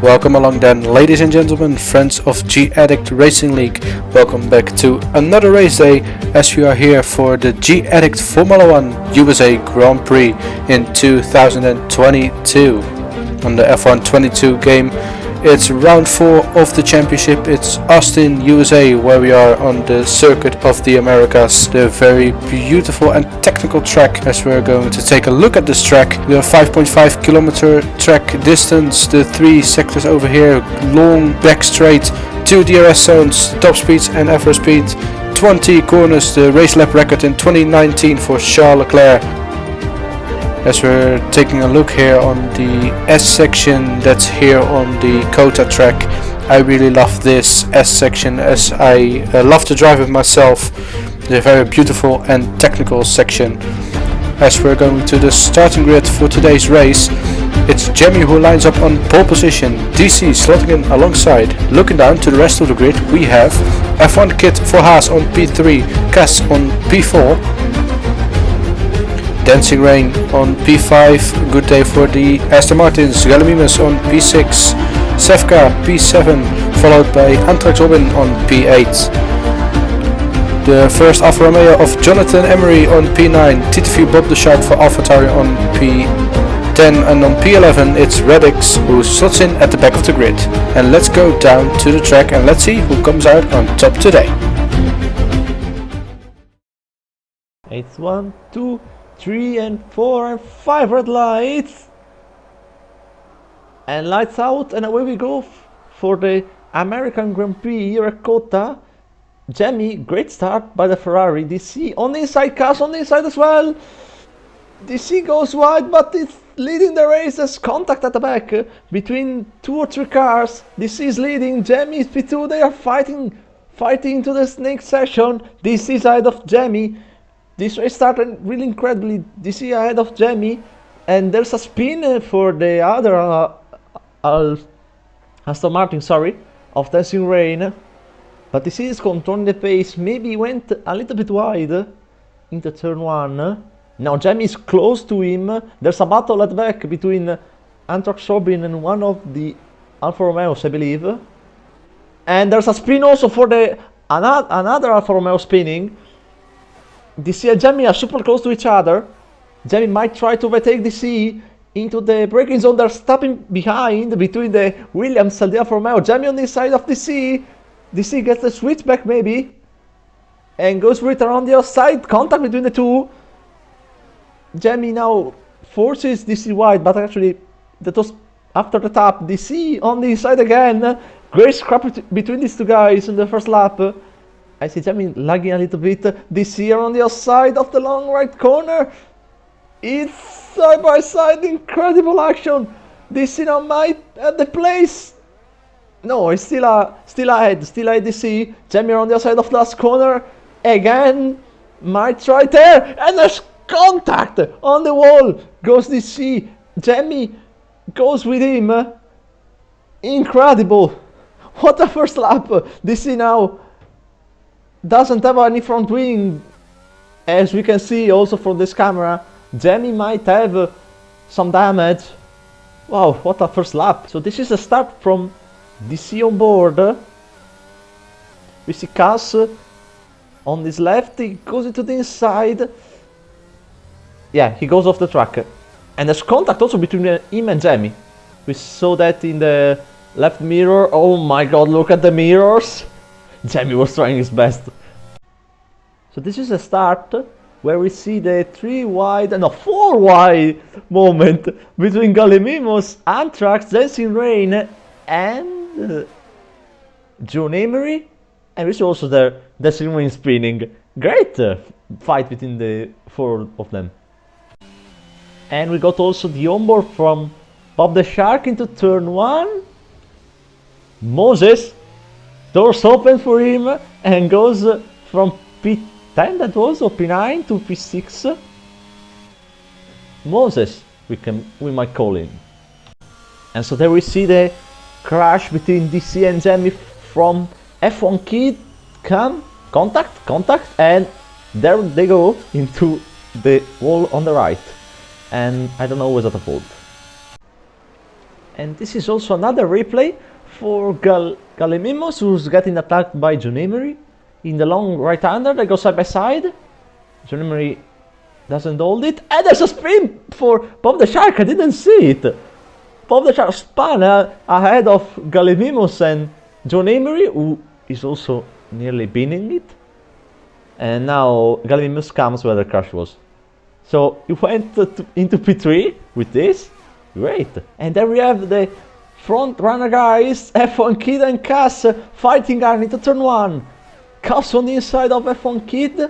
Welcome along then, ladies and gentlemen, friends of G Addict Racing League. Welcome back to another race day as we are here for the G Addict Formula 1 USA Grand Prix in 2022. On the F1 22 game, it's round 4 of the championship. It's Austin, USA, where we are on the Circuit of the Americas, the very beautiful and technical track. As we're going to take a look at this track, we have 5.5 kilometer track distance, the 3 sectors over here, long back straight, 2 DRS zones, top speeds and average speed, 20 corners, the race lap record in 2019 for Charles Leclerc. As we're taking a look here on the S section that's here on the COTA track, I really love this S section as I love to drive it myself. It's a very beautiful and technical section. As we're going to the starting grid for today's race, it's Jamie who lines up on pole position, DC slotting in alongside. Looking down to the rest of the grid, we have F1 Kit for Haas on P3, Cass on P4, Dancing Rain on P5, good day for the Aston Martins, Galimimus on P6, Sevka P7, followed by Antrax Robin on P8. The first Alfa Romeo of Jonathan Emery on P9, TTV Bob the Shark for AlphaTauri on P10, and on P11 it's Reddix who slots in at the back of the grid. And let's go down to the track and let's see who comes out on top today. It's 1, 2, 3 and 4 and 5 red lights, and lights out, and away we go for the American Grand Prix here at COTA. Jamie, great start by the Ferrari. DC on the inside, Cass on the inside as well. DC goes wide, but it's leading the race. There's contact at the back between 2 or 3 cars. DC is leading, Jamie is P2. They are fighting to the snake session. DC side of Jamie. This race started really incredibly. DC ahead of Jamie, and there's a spin for the other Aston Martin, of Dancing Rain. But DC is controlling the pace. Maybe went a little bit wide into turn 1. Now Jamie is close to him. There's a battle at the back between Antrax Robin and one of the Alfa Romeos, I believe. And there's a spin also for the another Alfa Romeo spinning. DC and Jamie are super close to each other. Jamie might try to retake DC into the braking zone. They're stopping behind between the Williams and the Alfa Romeo. Jamie on the side of DC. DC gets the switchback maybe and goes right around the outside. Contact between the two. Jamie now forces DC wide, but actually that was after the tap. DC on the inside again. Great scrap between these two guys in the first lap. I see Jamie lagging a little bit. This here on the outside of the long right corner. It's side by side, incredible action. This now might at the place. No, it's still ahead DC. Jamie on the outside of the last corner. Again, might try there. And there's contact on the wall. Goes DC. Jamie goes with him. Incredible. What a first lap. DC now doesn't have any front wing, as we can see also from this camera. Jamie might have some damage. Wow, what a first lap. So this is a start from DC on board. We see Cass on this left, he goes into the inside. Yeah, he goes off the track. And there's contact also between him and Jamie. We saw that in the left mirror. Oh my god, look at the mirrors. Jamie was trying his best. So this is a start where we see the 4 wide moment between Galimimus, Antrax, Dancing Rain and John Emery. And we see also the Dancing Rain spinning. Great fight between the 4 of them. And we got also the onboard from Bob the Shark into turn 1. Moses, doors open for him and goes from P10 that was, or P9 to P6. Moses, we might call him. And so there we see the crash between DC and Jamie from F1 Kid. Contact, and there they go into the wall on the right. And I don't know who was at the fault. And this is also another replay for Galimimos, who's getting attacked by John Emery. In the long right-hander, they go side by side. John Emery doesn't hold it. And there's a spin for Bob the Shark, I didn't see it. Bob the Shark spun ahead of Galimimos and John Emery, who is also nearly binning it. And now Galimimos comes where the crash was. So he went into P3 with this. Great. And then we have the front runner guys, F1 Kid and Cass fighting hard into turn 1. Cass on the inside of F1 Kid.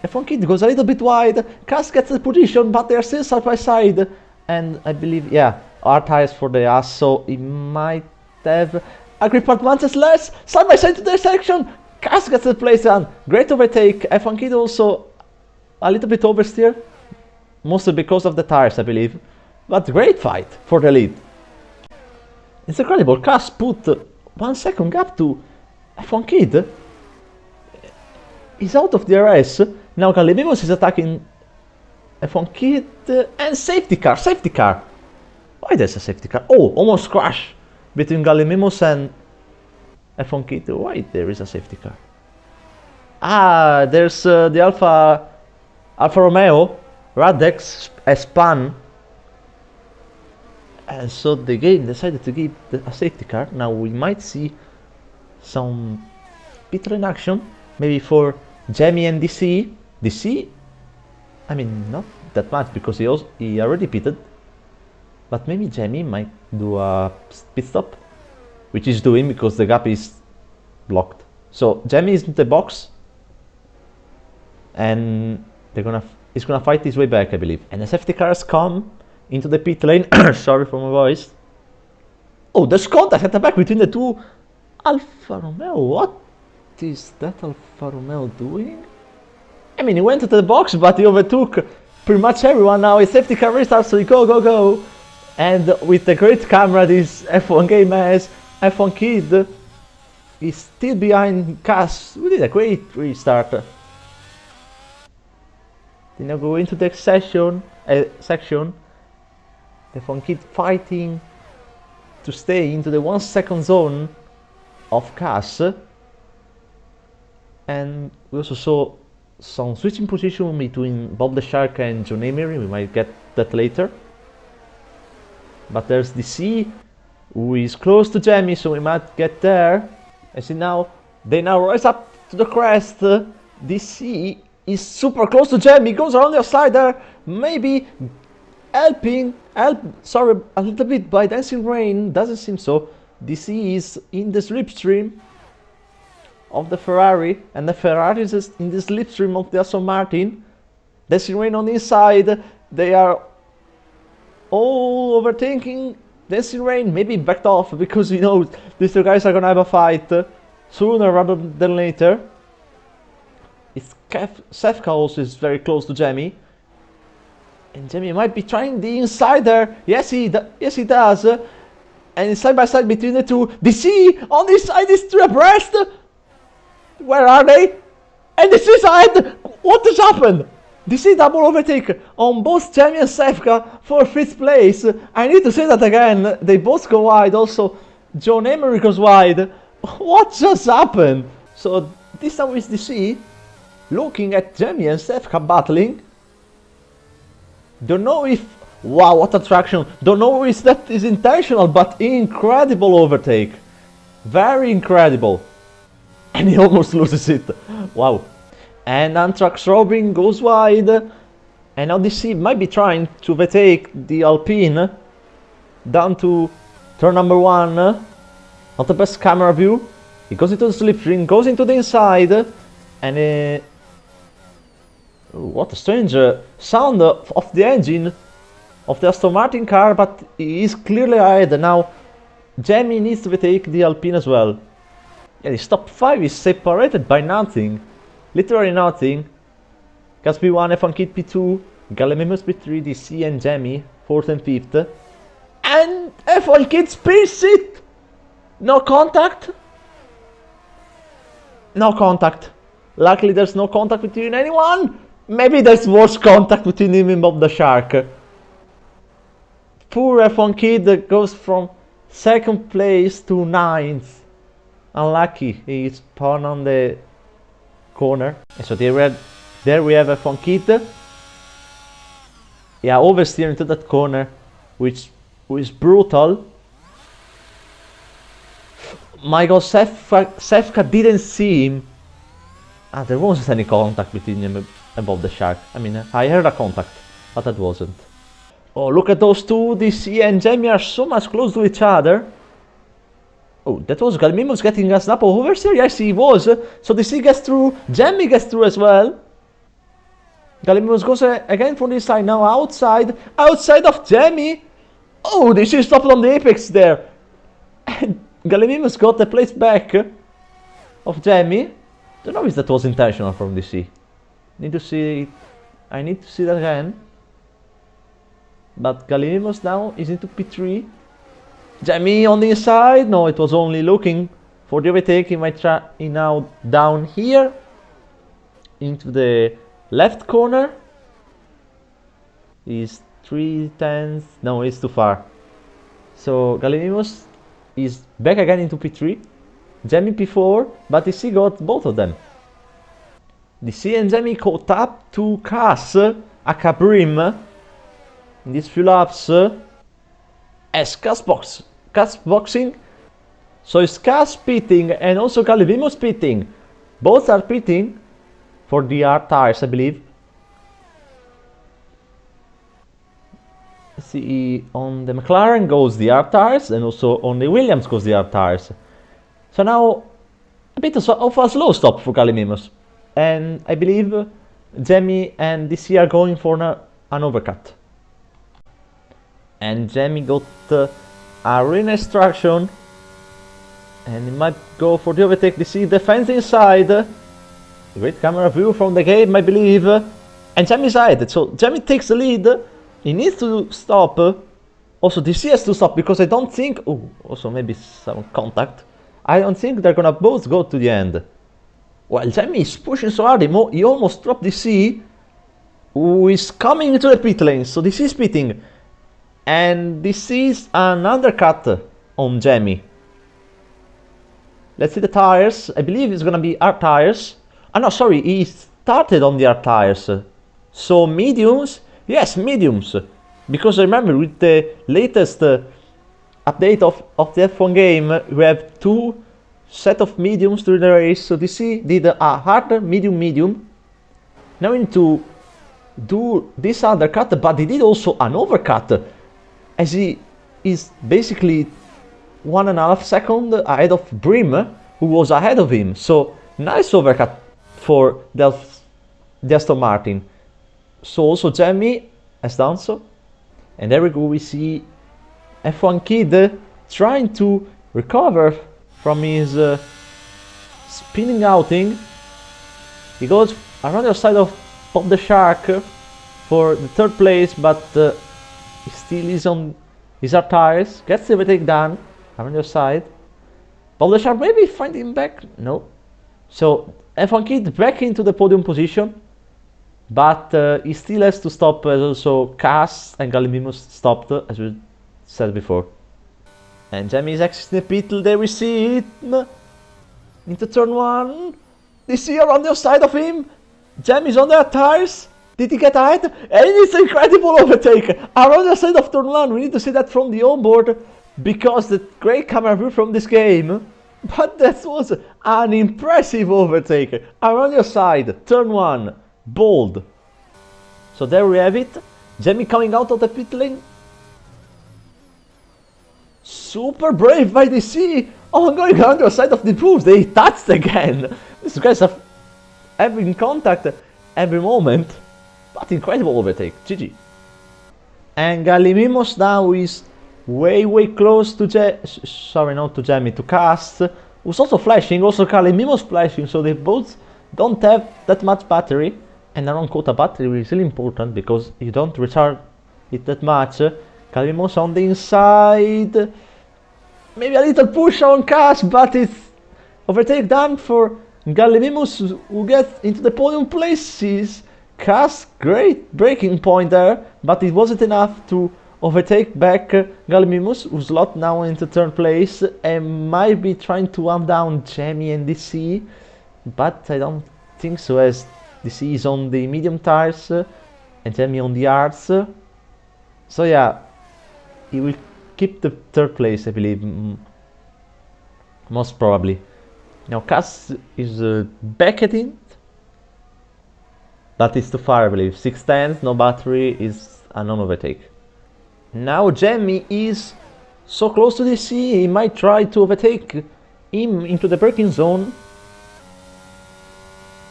F1 Kid goes a little bit wide. Cass gets the position, but they're still side by side. And I believe, yeah, R tires for the ass, so he might have a grip advantage less. Side by side to the section. Cass gets the place done. Great overtake. F1 Kid also a little bit oversteer. Mostly because of the tires, I believe. But great fight for the lead. It's incredible. Cass put 1 second gap to F1 Kid. He's out of the RS. Now Galimimos is attacking F1 Kid. And safety car, safety car. Why there's a safety car? Oh, almost crash between Galimimos and F1 Kid. Why there is a safety car? Ah, there's the Alfa Romeo. Radex spun. And so the game decided to give a safety car. Now we might see some pit lane action, maybe for Jamie and DC. DC, I mean, not that much because he already pitted, but maybe Jamie might do a pit stop, which he's doing because the gap is blocked. So Jamie is in the box, and he's gonna fight his way back, I believe. And the safety cars come into the pit lane. Sorry for my voice. Oh, there's contact at the back between the two Alfa Romeo. What is that Alfa Romeo doing? I mean, he went to the box, but he overtook pretty much everyone. Now his safety car restarts, so he go. And with the great camera this F1 game has, F1 Kid is still behind Cass. We did a great restart. They now go into the section. F1 Kid fighting to stay into the 1 second zone of Cass. And we also saw some switching position between Bob the Shark and John Emery. We might get that later. But there's DC, who is close to Jamie, so we might get there. I see now, they now rise up to the crest. DC is super close to Jamie, goes around the outside there, maybe helping a little bit by Dancing Rain. Doesn't seem so. DC is in the slipstream of the Ferrari, and the Ferrari is in the slipstream of the Aston Martin. Dancing Rain on the inside. They are all overtaking Dancing Rain. Maybe backed off because you know these two guys are gonna have a fight sooner rather than later. Sefka also is very close to Jamie. And Jamie might be trying the inside there. Yes, he does. And it's side by side between the two. DC on this side is three abreast. Where are they? And DC side. What has happened? DC double overtake on both Jamie and Sefka for 5th place. I need to say that again. They both go wide. Also, John Emery goes wide. What just happened? So this time is DC looking at Jamie and Sefka battling. Don't know if... Wow, what attraction. Don't know if that is intentional, but incredible overtake. Very incredible. And he almost loses it. Wow. And Anthrax Robin goes wide. And now DC might be trying to overtake the Alpine down to turn number 1. Not the best camera view. He goes into the slipstream, goes into the inside. And what a strange sound of the engine of the Aston Martin car, but he is clearly ahead. Now Jamie needs to overtake the Alpine as well. Yeah, his top 5 is separated by nothing. Literally nothing. Gas P1, F1 Kid P2, Galimimos P3, DC and Jamie 4th and 5th. And F1 Kid spins it! No contact? No contact. Luckily there's no contact between anyone. Maybe there's worse contact between him and Bob the Shark. poor F1 kid that goes from 2nd place to 9th. Unlucky, he spawned on the corner. And so there we have F1 kid. Yeah, oversteer into that corner, which was brutal. My god, Sefka didn't see him. There wasn't any contact between him above the shark. I mean, I heard a contact, but that wasn't. Oh, look at those two. DC and Jamie are so much close to each other. Oh, that was Galmimos getting a snap of oversteer? Yes, he was. So DC gets through, Jamie gets through as well. Galmimos goes again from this side now, outside of Jamie. Oh, DC stopped on the apex there. And Galmimos got the place back of Jamie. Don't know if that was intentional from DC. I need to see that again. But Galmimos now is into P3. Jamie on the inside. No, it was only looking for the overtake. He might try now down here into the left corner. He's 3/10. No, it's too far. So Galmimos is back again into P3. Jamie P4, but DC got both of them. DC and Jamie caught up to Cass, a Cabrim, in these few laps. As Cass boxing. So it's Cass pitting and also Galmimos pitting. Both are pitting for the R tires, I believe. See, on the McLaren goes the R tires and also on the Williams goes the R tires. So now a bit of a slow stop for Galmimos. And I believe Jamie and DC are going for an overcut. And Jamie got a really nice traction. And he might go for the overtake. DC defends inside. Great camera view from the game, I believe. And Jamie side. So Jamie takes the lead. He needs to stop. Also DC has to stop because I don't think... Oh, also maybe some contact. I don't think they're gonna both go to the end. Well, Jamie is pushing so hard, he almost dropped DC, who is coming into the pit lane. So DC is pitting. And this is an undercut on Jamie. Let's see the tires. I believe it's gonna be R tires. Ah no, sorry, he started on the R tires. So mediums? Yes, mediums. Because I remember with the latest update of the F1 game, we have two set of mediums during the race. So DC did a hard, medium. Now we need to do this undercut, but he did also an overcut, as he is basically 1.5 seconds ahead of Brim, who was ahead of him. So nice overcut for the Aston Martin. So also Jamie has done so. And there we go, we see F1 Kid trying to recover from his spinning outing. He goes around the side of Pop the Shark for the 3rd place, but he still is on his R tires. Gets the overtake done around the side. Pop the Shark maybe find him back? No. So F1 Kid back into the podium position, but he still has to stop, as also Cass and Galmimos stopped, as we said before. And Jamie is exiting the pit. There we see him into turn 1. They see around the side of him. Jamie's on their tires. Did he get ahead? And it's an incredible overtake around the side of turn 1. We need to see that from the onboard because the great camera view from this game. But that was an impressive overtake around your side. Turn 1. Bold. So there we have it. Jamie coming out of the pit lane. Super brave by DC. Oh, going around the side of the booth. They touched again. These guys are having contact every moment. But incredible overtake. GG. And Galmimos now is way close to to Cass, who's also flashing. Also Galmimos flashing. So they both don't have that much battery. And around COTA battery is really important because you don't recharge it that much. Galmimos on the inside. Maybe a little push on Cass, but it's overtake done for Galmimos, who gets into the podium places. Cass, great braking point there, but it wasn't enough to overtake back Gallimimus, who's locked now into third place and might be trying to arm down Jamie and DC, but I don't think so, as DC is on the medium tires and Jamie on the hards. So yeah, he will keep the third place, I believe, most probably. Now Cass is back at it, but it's too far, I believe. 6 tenths, no battery, is a non-overtake. Now Jamie is so close to DC, he might try to overtake him into the braking zone.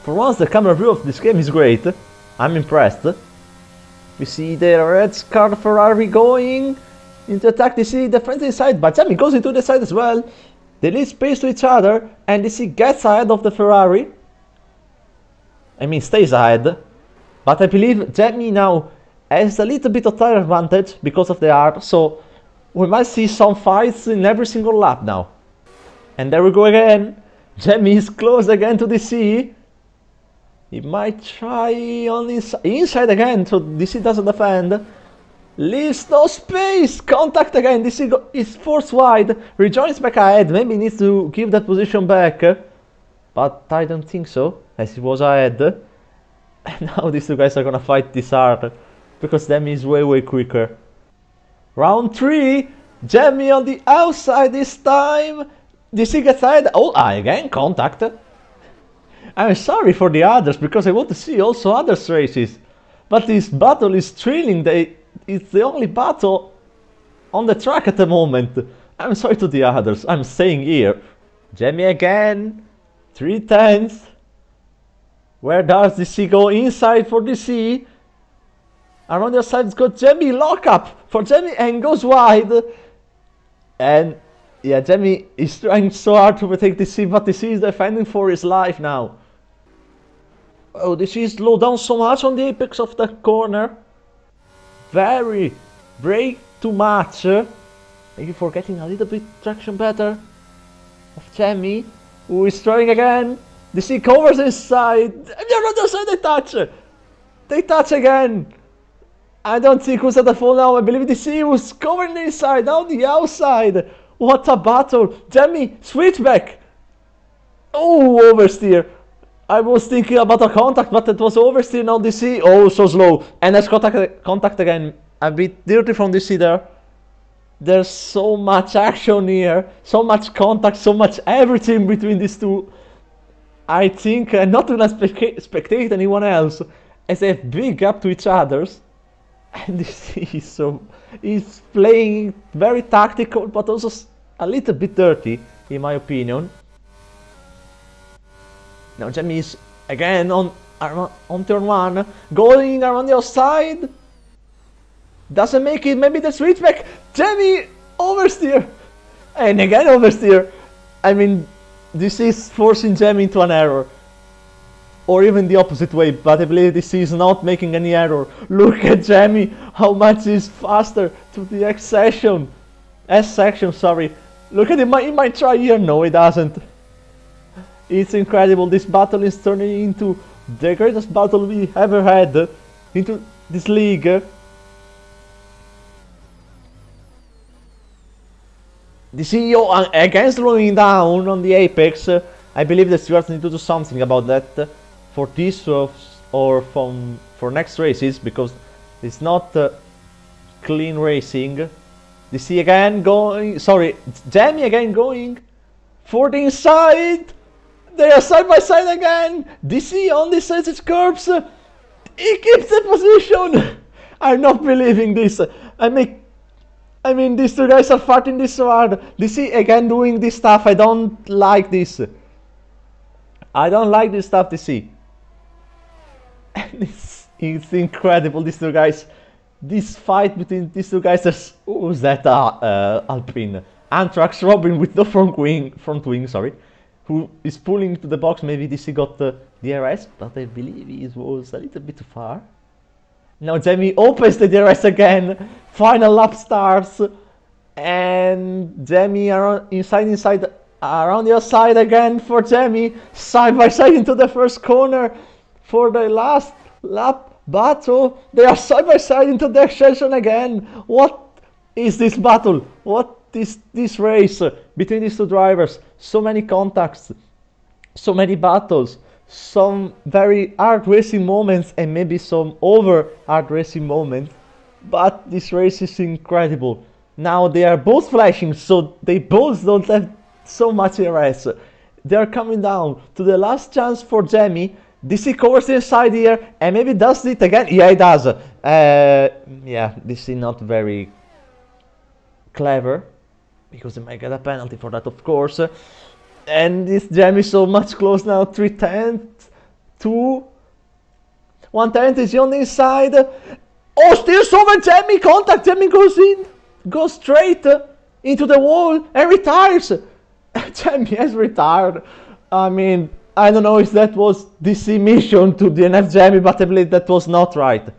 For once, the camera view of this game is great. I'm impressed. We see the red car Ferrari going into attack DC, the friendly side, but Jamie goes into the side as well. They leave space to each other, and DC gets ahead of the Ferrari. I mean, stays ahead. But I believe Jamie now has a little bit of tire advantage because of the R, so we might see some fights in every single lap now. And there we go again. Jamie is close again to DC. He might try on inside again, so DC doesn't defend. Leaves no space! Contact again! DC is forced wide. Rejoins back ahead. Maybe he needs to give that position back. But I don't think so, as he was ahead. And now these two guys are gonna fight this hard, because Jamie is way quicker. Round 3! Jamie on the outside this time! DC gets ahead. Oh, again, contact. I'm sorry for the others, because I want to see also others races. But this battle is thrilling. It's the only battle on the track at the moment. I'm sorry to the others, I'm staying here. Jamie again, 3 tenths. Where does DC go? Inside for DC. Around the side's got Jamie, lock up for Jamie and goes wide. And yeah, Jamie is trying so hard to overtake DC, but DC is defending for his life now. Oh, DC is slowed down so much on the apex of the corner. Very brake too much. Maybe for getting a little bit traction better of Jamie, who is trying again. DC covers inside. And the other side they touch. They touch again. I don't think who's at the fall now. I believe DC was covering the inside, now the outside. What a battle. Jamie, switchback. Oh, oversteer. I was thinking about a contact, but it was oversteer, now DC. Oh, so slow. And there's contact again. A bit dirty from DC there. There's so much action here. So much contact, so much everything between these two. I think I'm not gonna spectate anyone else, as they have big gap to each others. And DC is he's playing very tactical, but also a little bit dirty, in my opinion. Now Jamie is again on turn 1, going around the outside. Doesn't make it, maybe the switchback. Jamie, oversteer. And again oversteer. I mean, this is forcing Jamie into an error. Or even the opposite way, but I believe this is not making any error. Look at Jamie, how much he's faster to the S section, sorry. Look at him, he might try here, no he doesn't. It's incredible, this battle is turning into the greatest battle we ever had into this league. The CEO again slowing down on the apex. I believe the stewards need to do something about that for this or for next races, because it's not clean racing. DC again going, sorry, Jamie again going for the inside. They are side by side again. DC on the sides of curves. He keeps the position. I'm not believing this. I mean, these two guys are fighting this so hard. DC again doing this stuff. I don't like this. I don't like this stuff, DC. And it's incredible, these two guys. This fight between these two guys is... Who's that? Alpine. Anthrax Robin with the front wing, sorry. Who is pulling to the box. Maybe DC got the DRS, but I believe he was a little bit too far. Now Jamie opens the DRS again. Final lap starts. And Jamie inside around the outside again for Jamie. Side by side into the first corner for the last lap battle. They are side by side into the extension again. What is this battle? What is this race between these two drivers? So many contacts, so many battles, some very hard racing moments, and maybe some over hard racing moments. But this race is incredible. Now they are both flashing, so they both don't have so much RS. They are coming down to the last chance for Jamie. DC covers the inside here, and maybe does it again. Yeah, he does. Yeah, this is not very clever, because they might get a penalty for that, of course. And this Jamie is so much close now. 310th, 2, 110th is on the inside. Oh, steers over Jamie, contact. Jamie goes in, goes straight into the wall and retires. Jamie has retired. I mean, I don't know if that was DC mission to DNF Jamie, but I believe that was not right.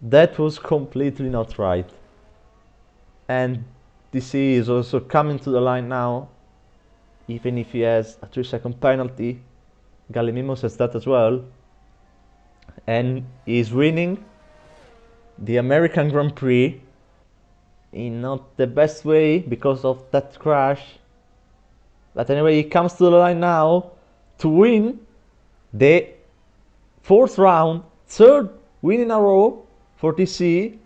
That was completely not right. And DC is also coming to the line now, even if he has a 3-second penalty. Galimimos has that as well. And he's winning the American Grand Prix in not the best way because of that crash. But anyway, he comes to the line now to win the 4th round, 3rd win in a row for DC,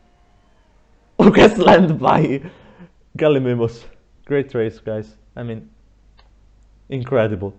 who gets landed by Galimimos. Great race, guys. I mean, incredible.